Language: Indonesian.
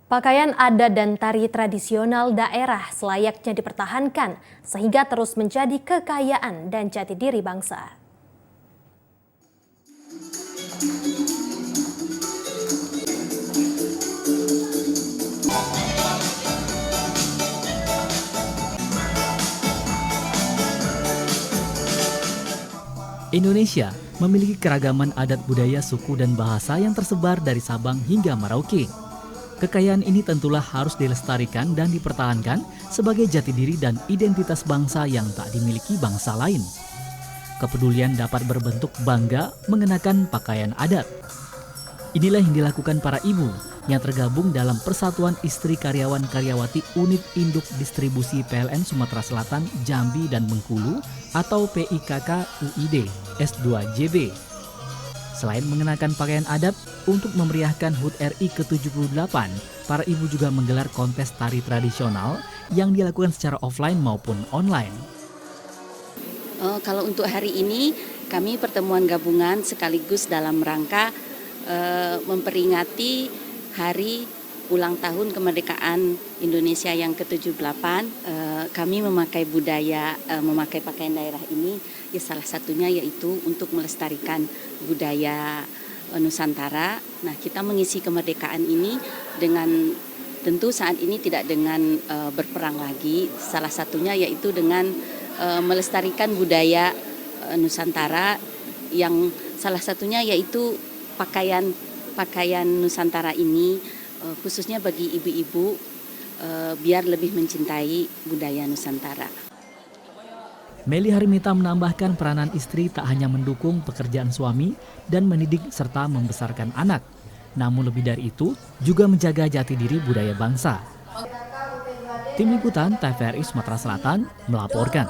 Pakaian adat dan tari tradisional daerah selayaknya dipertahankan sehingga terus menjadi kekayaan dan jati diri bangsa. Indonesia memiliki keragaman adat budaya, suku, dan bahasa yang tersebar dari Sabang hingga Merauke. Kekayaan ini tentulah harus dilestarikan dan dipertahankan sebagai jati diri dan identitas bangsa yang tak dimiliki bangsa lain. Kepedulian dapat berbentuk bangga mengenakan pakaian adat. Inilah yang dilakukan para ibu yang tergabung dalam Persatuan Istri Karyawan Karyawati Unit Induk Distribusi PLN Sumatera Selatan, Jambi, dan Bengkulu atau PIKK UID S2JB. Selain mengenakan pakaian adat untuk memeriahkan HUT RI ke-78, para ibu juga menggelar kontes tari tradisional yang dilakukan secara offline maupun online. Kalau untuk hari ini kami pertemuan gabungan sekaligus dalam rangka memperingati hari ulang tahun kemerdekaan Indonesia yang ke-78. Kami memakai memakai pakaian daerah ini, ya salah satunya yaitu untuk melestarikan budaya Nusantara. Nah, kita mengisi kemerdekaan ini dengan tentu saat ini tidak dengan berperang lagi. Salah satunya yaitu dengan melestarikan budaya Nusantara yang salah satunya yaitu pakaian Nusantara ini khususnya bagi ibu-ibu biar lebih mencintai budaya Nusantara. Meli Harimita menambahkan peranan istri tak hanya mendukung pekerjaan suami dan mendidik serta membesarkan anak, namun lebih dari itu juga menjaga jati diri budaya bangsa. Tim Liputan TVRI Sumatera Selatan melaporkan.